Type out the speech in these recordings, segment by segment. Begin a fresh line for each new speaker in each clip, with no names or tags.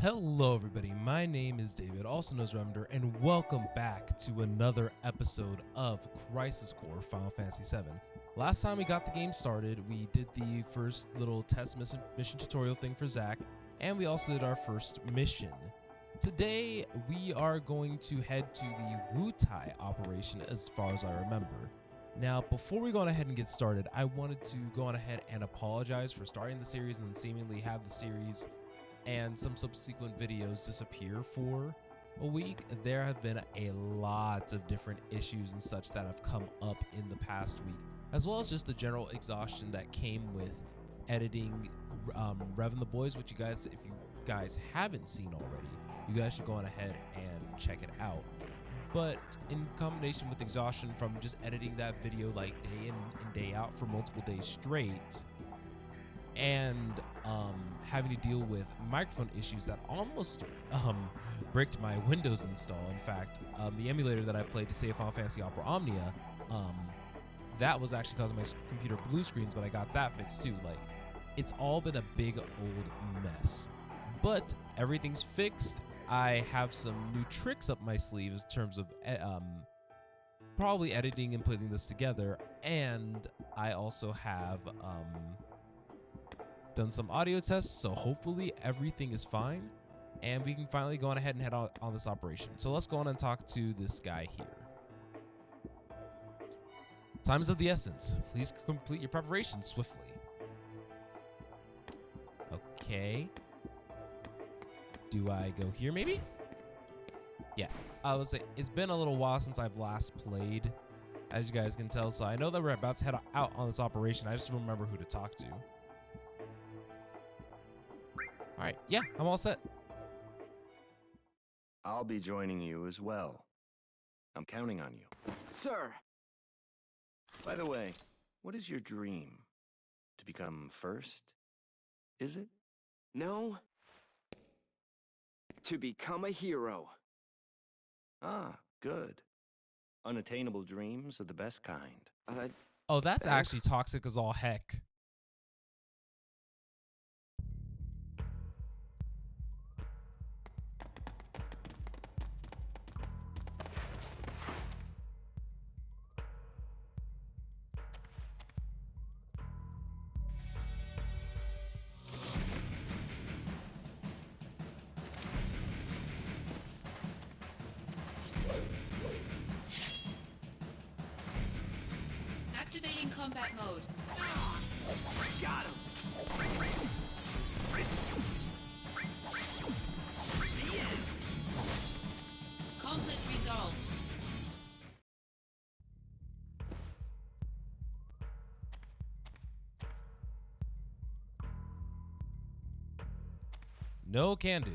Hello everybody, my name is David, also known as Randell, and welcome back to another episode of Crisis Core Final Fantasy VII. Last time we got the game started, we did the first little test mission tutorial thing for Zack, and we also did our first mission. Today, we are going to head to the Wutai operation as far as I remember. Now, before we go on ahead and get started, I wanted to go on ahead and apologize for starting the series and then seemingly have the series and some subsequent videos disappear for a week. There have been a lot of different issues and such that have come up in the past week, as well as just the general exhaustion that came with editing Rev and the Boys, which you guys, if you guys haven't seen already, you guys should go on ahead and check it out. But in combination with exhaustion from just editing that video like day in and day out for multiple days straight, and having to deal with microphone issues that almost bricked my Windows install. In fact, the emulator that I played to save Final Fantasy Opera Omnia, that was actually causing my computer blue screens, but I got that fixed too. Like, it's all been a big old mess, but everything's fixed. I have some new tricks up my sleeves in terms of probably editing and putting this together, and I also have done some audio tests, so hopefully everything is fine and we can finally go on ahead and head on this operation. So let's go on and talk to this guy here. Time is of the essence. Please complete your preparations swiftly. Okay. Do I go here maybe? Yeah, I would say it's been a little while since I've last played, as you guys can tell, so I know that we're about to head out on this operation. I just don't remember who to talk to. All right, yeah, I'm all set.
I'll be joining you as well. I'm counting on you.
Sir!
By the way, what is your dream? To become first? Is it?
No. To become a hero.
Ah, good. Unattainable dreams are the best kind.
Oh, that's
Thanks.
actually toxic as all heck.
Activating combat mode.
Got him!
Conflict resolved.
No can do.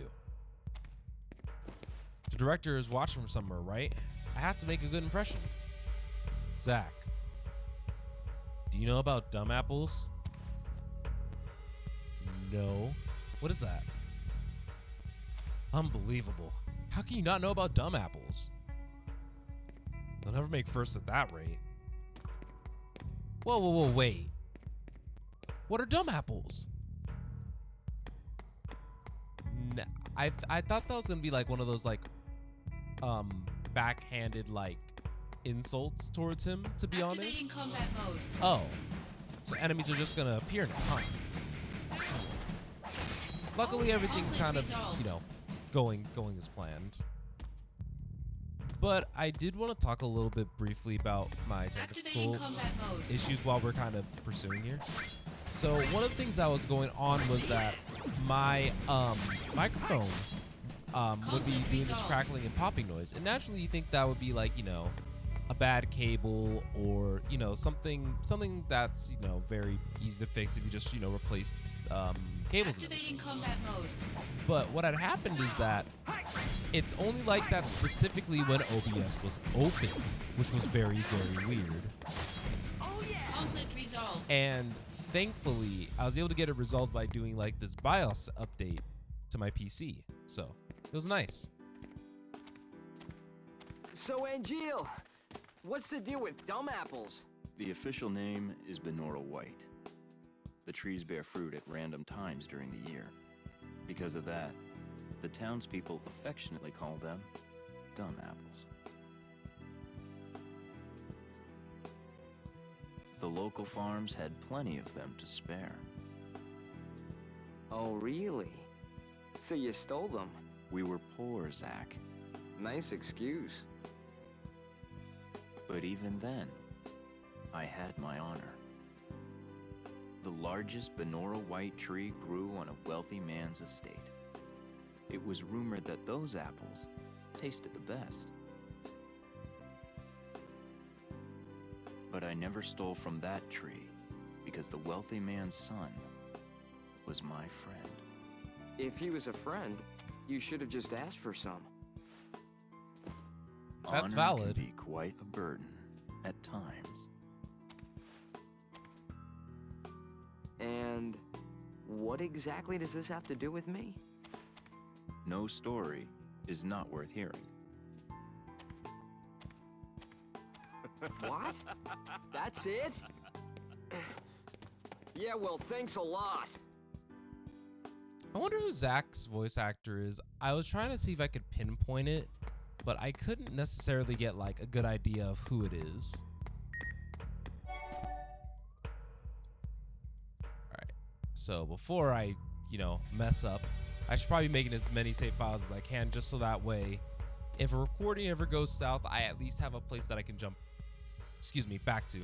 The director is watching from somewhere, right? I have to make a good impression. Zack, do you know about dumb apples? No. What is that? Unbelievable. How can you not know about dumb apples? They'll never make first at that rate. Whoa, whoa, whoa, wait. What are dumb apples? I thought that was gonna be like one of those like backhanded like insults towards him, to be
Activating
honest.
combat mode.
Oh, so enemies are just gonna appear now, huh? Luckily, everything's kind of, you know, going as planned. But I did want to talk a little bit briefly about my
Activating
technical
combat mode.
issues while we're kind of pursuing here. So one of the things that was going on was that my microphone would be doing this crackling and popping noise, and naturally you think that would be like, you know, a bad cable, or, you know, something that's, you know, very easy to fix if you just, you know, replace cables in it.
Activating combat mode.
But what had happened is that it's only like that specifically when OBS was open, which was very, very weird.
Conflict resolved.
And thankfully, I was able to get it resolved by doing like this BIOS update to my PC. So it was nice.
So, Angel, what's the deal with dumb apples?
The official name is binaural white. The trees bear fruit at random times during the year. Because of that, The townspeople affectionately call them dumb apples. The local farms had plenty of them to spare.
Oh, really? So you stole them?
We were poor, Zach.
Nice excuse.
But even then, I had my honor. The largest binaural white tree grew on a wealthy man's estate. It was rumored that those apples tasted the best. But I never stole from that tree because the wealthy man's son was my friend.
If he was a friend, you should have just asked for some.
That's
Honor
valid.
can be quite a burden at times.
And what exactly does this have to do with me?
No story is not worth hearing.
What? That's it? Yeah, well, thanks a lot.
I wonder who Zach's voice actor is. I was trying to see if I could pinpoint it, but I couldn't necessarily get like a good idea of who it is. Alright, so before I, mess up, I should probably be making as many save files as I can, just so that way, if a recording ever goes south, I at least have a place that I can jump, back to.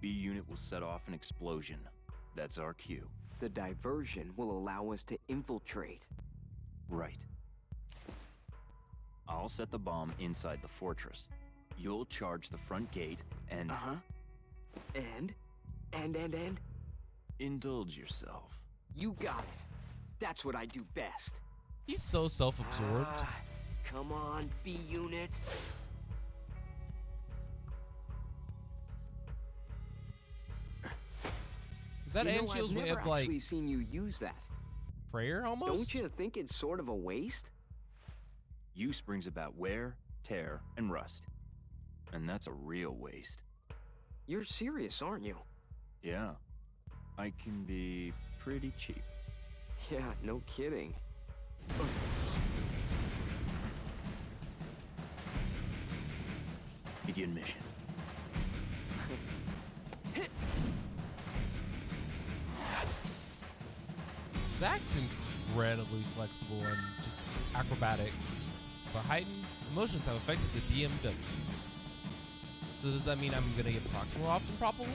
B unit will set off an explosion. That's our cue.
The diversion will allow us to infiltrate.
Right. I'll set the bomb inside the fortress. You'll charge the front gate and...
Uh-huh. And?
Indulge yourself.
You got it. That's what I do best.
He's so self-absorbed.
Come on, B unit.
Is that Angeal's way of
I've
like
actually seen you use that.
prayer almost?
Don't you think it's sort of a waste?
Use brings about wear, tear, and rust. And that's a real waste.
You're serious, aren't you?
Yeah. I can be pretty cheap.
Yeah, no kidding.
Begin mission.
Zach's incredibly flexible and just acrobatic. So heightened emotions have affected the DMW. So does that mean I'm gonna get procs more often, probably?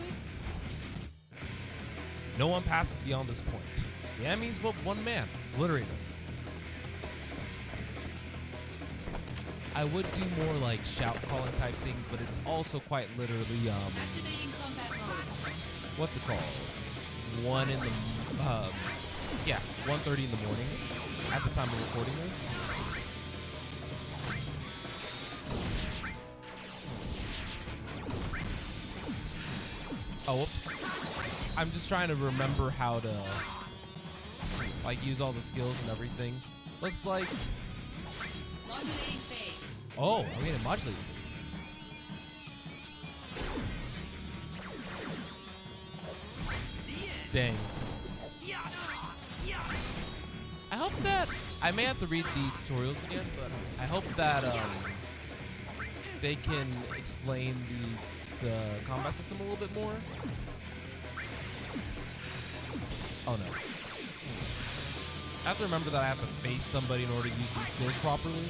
No one passes beyond this point. Yeah, it means but one man, literally. I would do more like shout calling type things, but it's also quite literally
Activating combat mode.
what's it called? 1:30 in the morning at the time of recording this. Oh, whoops. I'm just trying to remember how to like use all the skills and everything. Looks like
Modulating phase.
oh, I mean it modulated things. Dang. I hope that I may have to read the tutorials again, but I hope that they can explain the combat system a little bit more. Oh no. I have to remember that I have to face somebody in order to use these skills properly.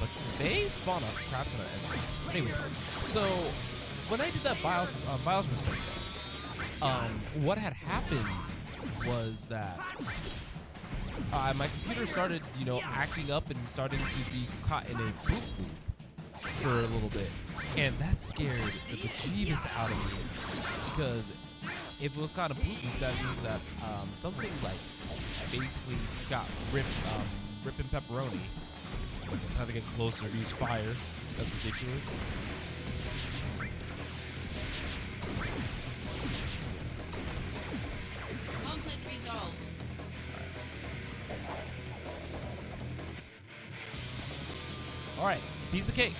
But they spawn up crap ton of enemies. Anyways, so when I did that BIOS reset, what had happened was that my computer started, acting up and starting to be caught in a boot loop for a little bit. And that scared the bejeebus out of me. Because if it was caught in a boot loop, that means that something like basically got ripping pepperoni. It's how to get closer to use fire. That's ridiculous.
Conflict resolved.
All right, piece of cake.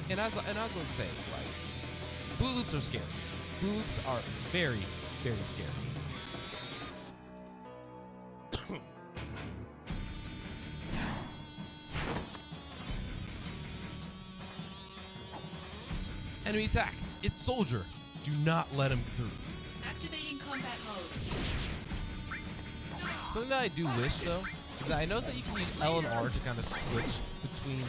And as I was saying, like, Boot loops are scary. Boot loops are very, very scary. Enemy attack. It's soldier. Do not let him through.
Activating combat mode.
Something that I do wish though is that I noticed that you can use L and R to kind of switch between the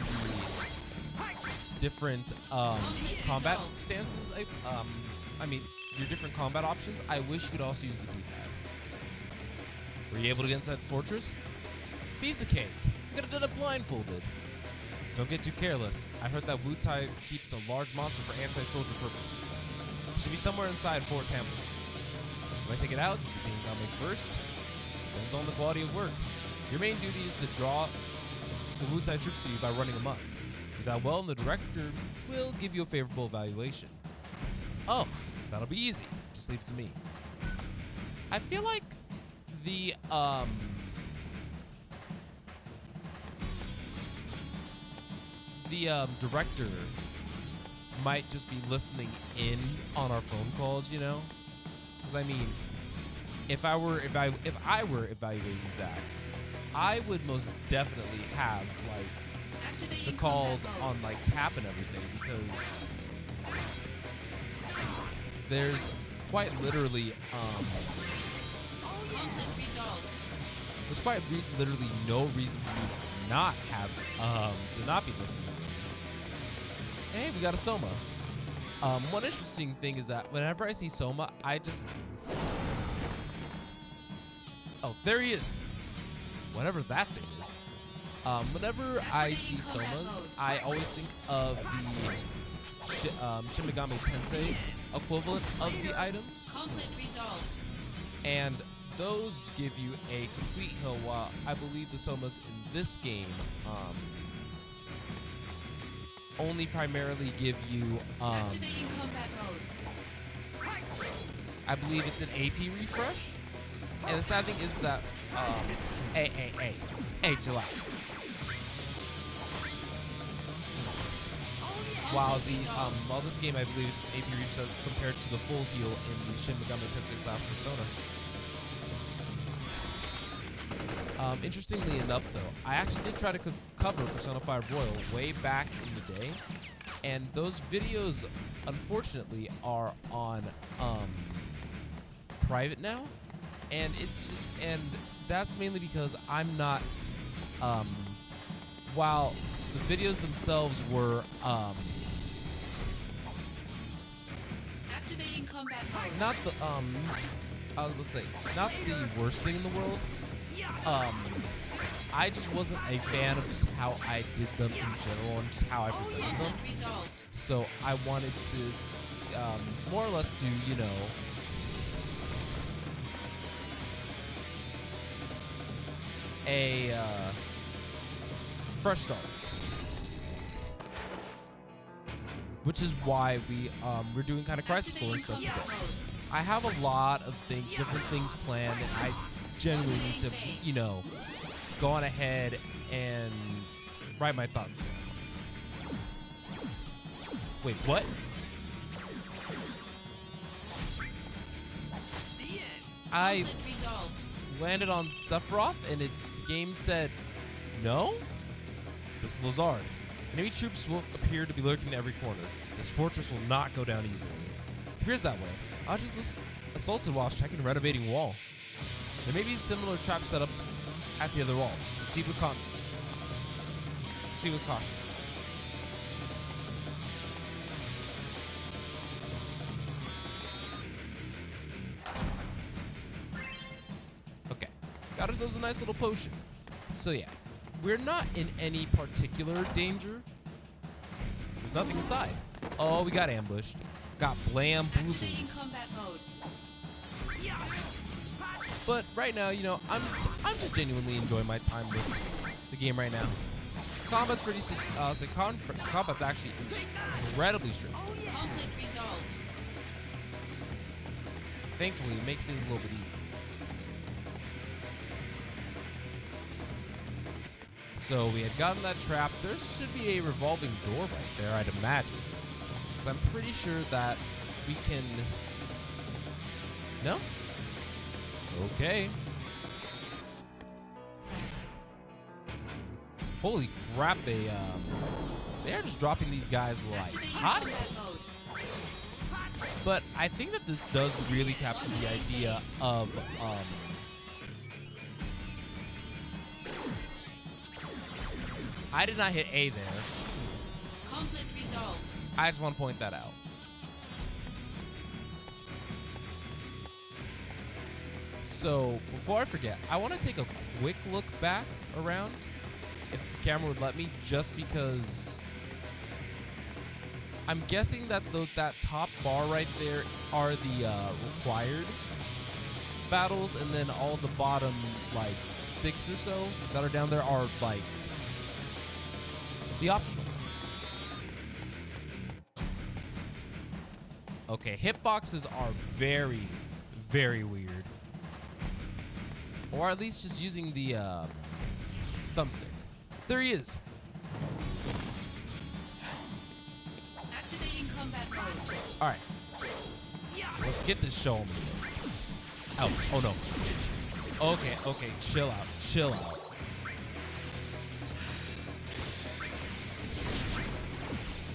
different combat stances. I mean, your different combat options. I wish you could also use the D-pad. Were you able to get inside the fortress? Piece of cake. You could have done it blindfolded. Don't get too careless. I heard that Wutai keeps a large monster for anti-soldier purposes. It should be somewhere inside Fort's Hamlet. When I take it out, you think I'll make first? Depends on the quality of work. Your main duty is to draw the Wutai troops to you by running amok. If that well, the director will give you a favorable evaluation. Oh, that'll be easy. Just leave it to me. I feel like the director might just be listening in on our phone calls, you know? Because I mean, if I were evaluating Zach, I would most definitely have like the calls on like tap and everything, because there's quite literally
Conflict resolved.
there's quite literally no reason for me to not have to not be listening. Hey, we got a Soma. One interesting thing is that whenever I see Soma, I just... Oh, there he is. Whatever that thing is. Whenever I see Somas, I always think of the Shin Megami Tensei equivalent of the items.
Conflict resolved.
And those give you a complete heal, while I believe the Somas in this game only primarily give you
Activating combat mode.
I believe it's an AP refresh. And the sad thing is that hey, chill out. While this game I believe is AP refresh compared to the full heal in the Shin Megami Tensei / Persona series. Interestingly enough, though, I actually did try to cover Persona 5 Royal way back in the day, and those videos, unfortunately, are on private now, and that's mainly because I'm not. While the videos themselves were
Activating combat mode.
not the I was gonna say not the worst thing in the world. I just wasn't a fan of just how I did them in general and just how I presented them.
Conflict resolved.
So I wanted to more or less do, you know, a fresh start. Which is why we're doing kind of crisis score and stuff today. I have a lot of different things planned, and I genuinely need to, you know, go on ahead and write my thoughts. Wait, what? I
Conflict resolved.
landed on Sephiroth, and the game said, no? This is Lazard. Enemy troops will appear to be lurking in every corner. This fortress will not go down easily. It appears that way. I'll just assaulted while checking the renovating wall. There may be similar traps set up at the other walls. Proceed with caution. Okay. Got ourselves a nice little potion. So yeah, we're not in any particular danger. There's nothing inside. Oh, we got ambushed. Got bamboozled.
Activating combat mode.
But right now, you know, I'm just genuinely enjoying my time with the game right now. Combat's pretty combat's actually incredibly straightforward.
Conflict resolved.
Thankfully, it makes things a little bit easier. So we had gotten that trap. There should be a revolving door right there, I'd imagine. Because I'm pretty sure that we can... No? Okay. Holy crap, they are just dropping these guys like
Activating
hot.
combat mode.
But I think that this does really capture the idea of I did not hit A there.
Conflict resolved.
I just want to point that out. So before I forget, I want to take a quick look back around, if the camera would let me, just because I'm guessing that that top bar right there are the required battles, and then all the bottom like 6 or so that are down there are like the optional ones. Okay, hitboxes are very, very weird. Or at least just using the thumbstick. There he is.
Activating combat mode.
All right. Let's get this show on. Oh, oh no. Okay, okay, chill out, chill out.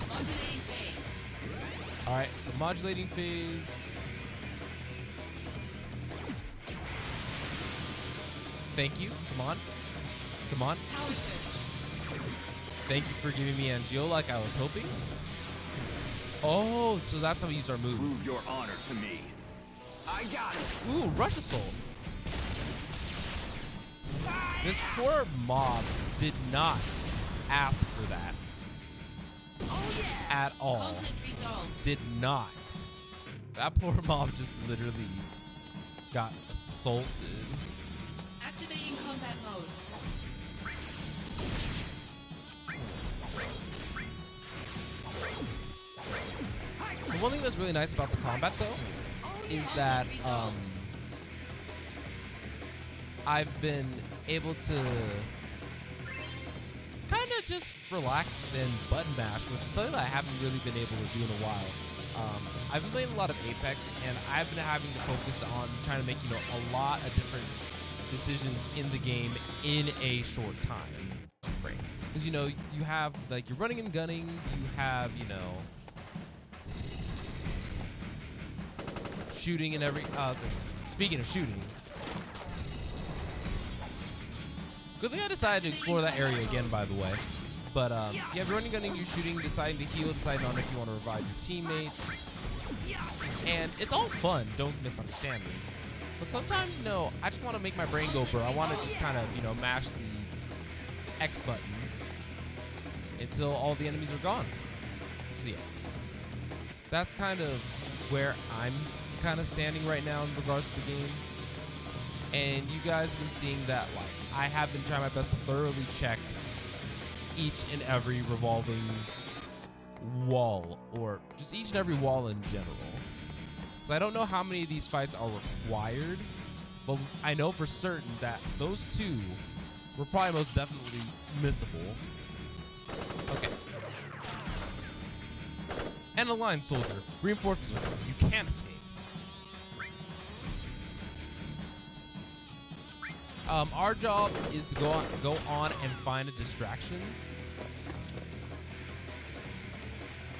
Modulating phase.
All right, so modulating phase. Thank you. Come on. Come on.
Power surge.
Thank you for giving me Angio like I was hoping. Oh, so that's how we use our move.
Prove your honor to me. I got it.
Ooh, Rush Assault. This poor mob did not ask for that. At all.
Conflict resolved.
Did not. That poor mob just literally got assaulted.
Activating combat mode.
The one thing that's really nice about the combat, though, is that I've been able to kind of just relax and button mash, which is something that I haven't really been able to do in a while. I've been playing a lot of Apex, and I've been having to focus on trying to make, you know, a lot of different decisions in the game in a short time frame. Because, you know, you have, like, you're running and gunning, you have, you know, shooting and every, so speaking of shooting, good thing I decided to explore that area again, by the way. But you have running, gunning, you're shooting, deciding to heal, deciding on if you want to revive your teammates. And it's all fun, don't misunderstand me. But sometimes, you know, I just want to make my brain go burr. I want to just kind of, you know, mash the X button until all the enemies are gone. So yeah, that's kind of where I'm kind of standing right now in regards to the game. And you guys have been seeing that, like, I have been trying my best to thoroughly check each and every revolving wall, or just each and every wall in general. So I don't know how many of these fights are required, but I know for certain that those two were probably most definitely missable. Okay. And a line soldier. Reinforcements are coming. You can't escape. Our job is to go on and find a distraction.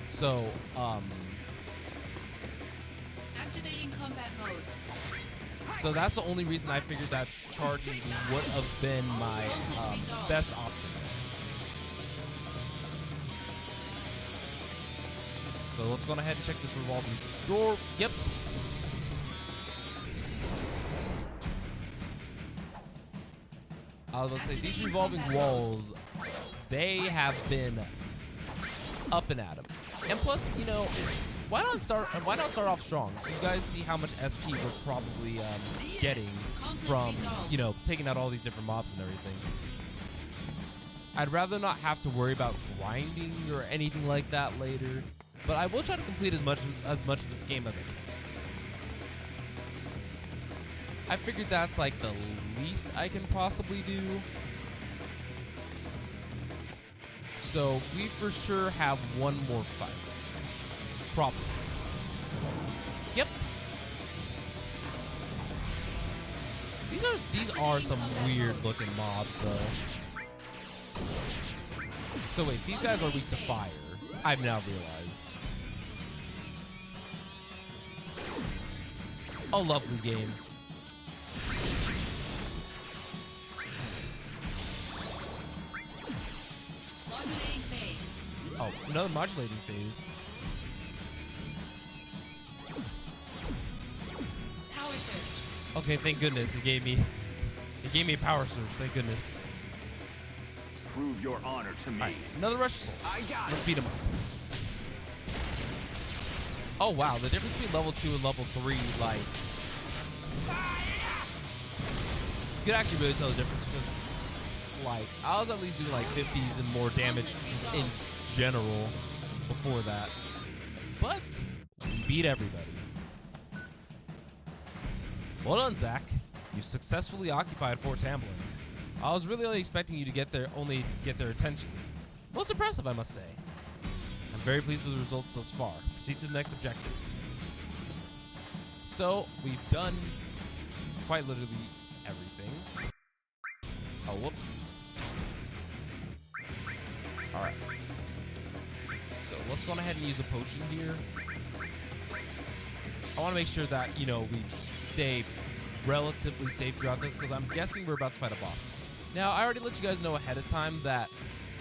So,
Activating combat mode.
so that's the only reason I figured that charging would have been my best option. So let's go ahead and check this revolving door. Yep. I was gonna say, these revolving walls, they have been up and at 'em. And plus, you know, why not start off strong? You guys see how much SP we're probably getting from, you know, taking out all these different mobs and everything. I'd rather not have to worry about grinding or anything like that later. But I will try to complete as much of this game as I can. I figured that's like the least I can possibly do. So we for sure have one more fight. Probably. Yep. These are some weird looking mobs though. So wait, these guys are weak to fire. I've now realized. A lovely game.
Modulating phase.
Oh, another modulating phase.
Power surge.
Okay, thank goodness it gave me a power surge. Thank goodness.
Prove your honor to me.
All right, another rush assault.
I got
Let's
it.
beat him up. Oh wow, the difference between level 2 and level 3, like, you could actually really tell the difference because, like, I was at least doing like 50s and more damage in general before that, but we beat everybody. Well done, Zach. You successfully occupied Fort Hamlin. I was really only expecting you to get their attention. Most impressive, I must say. I'm very pleased with the results thus far. Proceed to the next objective. So we've done quite literally everything. Oh, whoops. All right. So let's go ahead and use a potion here. I want to make sure that, you know, we stay relatively safe throughout this because I'm guessing we're about to fight a boss. Now, I already let you guys know ahead of time that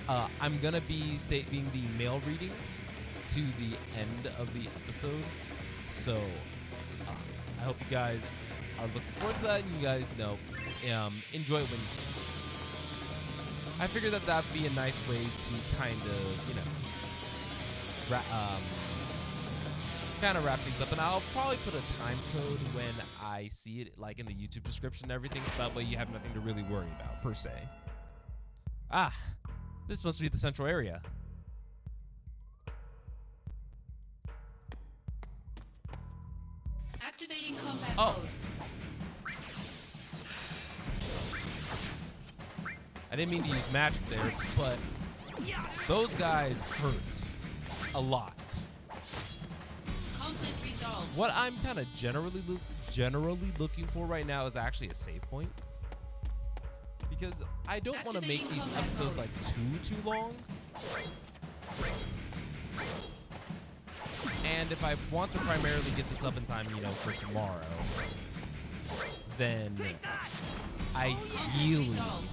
I'm going to be saving the mail readings to the end of the episode. So I hope you guys are looking forward to that and you guys know, enjoy it when you can. I figured that that'd be a nice way to kind of, you know, kind of wrap things up, and I'll probably put a time code when I see it, like in the YouTube description and everything, so that way you have nothing to really worry about, per se. Ah, this must be the central area.
Activating combat
Oh.
mode.
I didn't mean to use magic there, but those guys hurt a lot.
Conflict resolved.
What I'm kind of generally looking for right now is actually a save point, because I don't want to make these episodes like too long. And if I want to primarily get this up in time, you know, for tomorrow, then ideally
Resolved.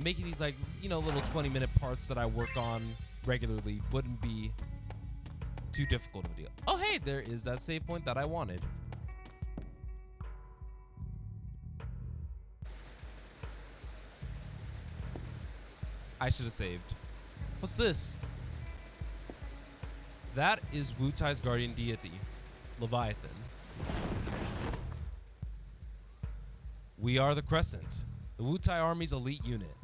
making these, like, you know, little 20-minute parts that I work on regularly wouldn't be too difficult of a deal. Oh, hey, there is that save point that I wanted. I should have saved. What's this? That is Wutai's guardian deity, Leviathan. We are the Crescent, the Wutai army's elite unit.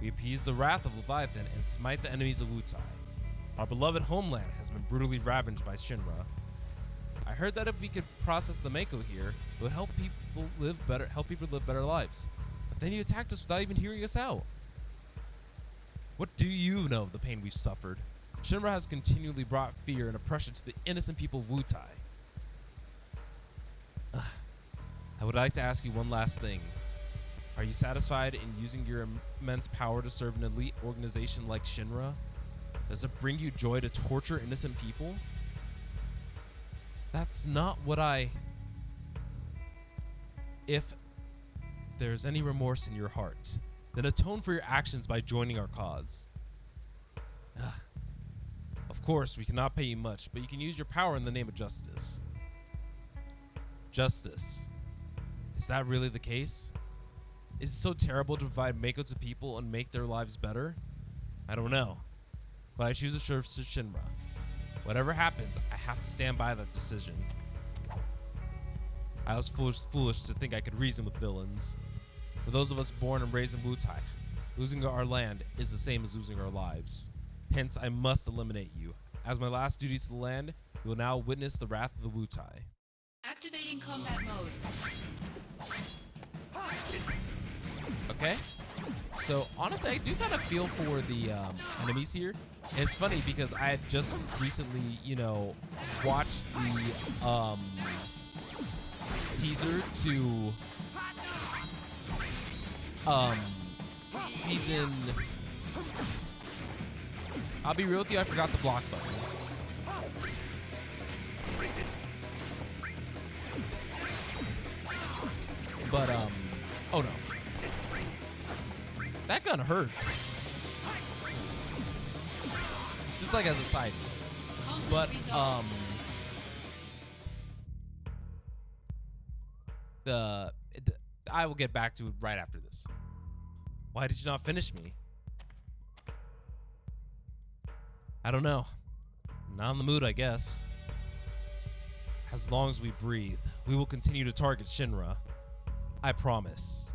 We appease the wrath of Leviathan and smite the enemies of Wutai. Our beloved homeland has been brutally ravaged by Shinra. I heard that if we could process the Mako here, it would help people live better lives. But then you attacked us without even hearing us out. What do you know of the pain we've suffered? Shinra has continually brought fear and oppression to the innocent people of Wutai. I would like to ask you one last thing. Are you satisfied in using your immense power to serve an elite organization like Shinra? Does it bring you joy to torture innocent people? That's not what If there's any remorse in your heart, then atone for your actions by joining our cause. Of course, we cannot pay you much, but you can use your power in the name of justice. Justice. Is that really the case? Is it so terrible to provide Mako to people and make their lives better? I don't know, but I choose to serve to Shinra. Whatever happens, I have to stand by that decision. I was foolish to think I could reason with villains. For those of us born and raised in Wutai, losing our land is the same as losing our lives. Hence, I must eliminate you. As my last duty to the land, you will now witness the wrath of the Wutai.
Activating combat mode.
Okay? So, honestly, I do kind of feel for the enemies here. It's funny because I had just recently, you know, watched the teaser to season... I'll be real with you, I forgot the block button. But, oh no. That gun hurts. Just like as a side note. But, I will get back to it right after this. Why did you not finish me? I don't know. Not in the mood, I guess. As long as we breathe, we will continue to target Shinra. I promise.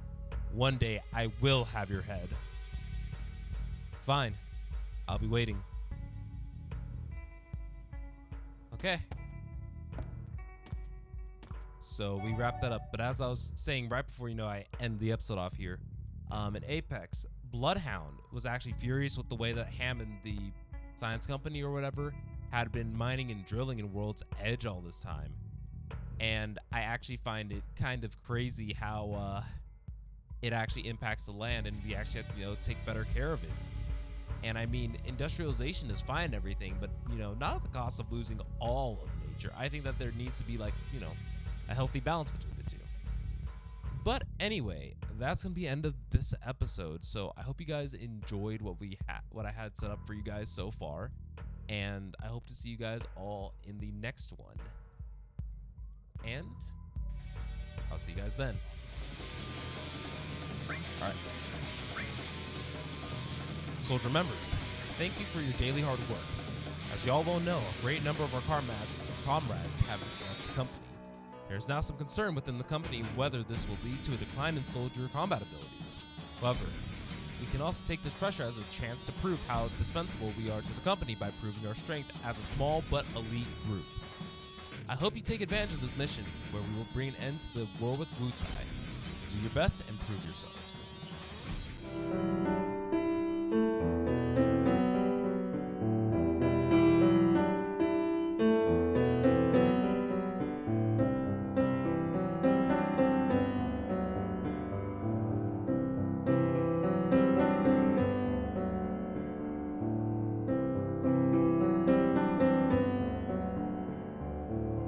One day, I will have your head. Fine. I'll be waiting. Okay. So we wrapped that up. But as I was saying right before, you know, I end the episode off here, in Apex, Bloodhound was actually furious with the way that Hammond, the science company or whatever, had been mining and drilling in World's Edge all this time. And I actually find it kind of crazy how it actually impacts the land, and we actually have to, you know, take better care of it. And I mean, industrialization is fine and everything, but, you know, not at the cost of losing all of nature. I think that there needs to be, like, you know, a healthy balance between the two. But anyway, that's gonna be the end of this episode. So I hope you guys enjoyed what I had set up for you guys so far, and I hope to see you guys all in the next one. And I'll see you guys then. All right. Soldier members, thank you for your daily hard work. As you all well know, a great number of our comrades have left the company. There's now some concern within the company whether this will lead to a decline in soldier combat abilities. However, we can also take this pressure as a chance to prove how dispensable we are to the company by proving our strength as a small but elite group. I hope you take advantage of this mission, where we will bring an end to the war with Wutai. So do your best and prove yourselves.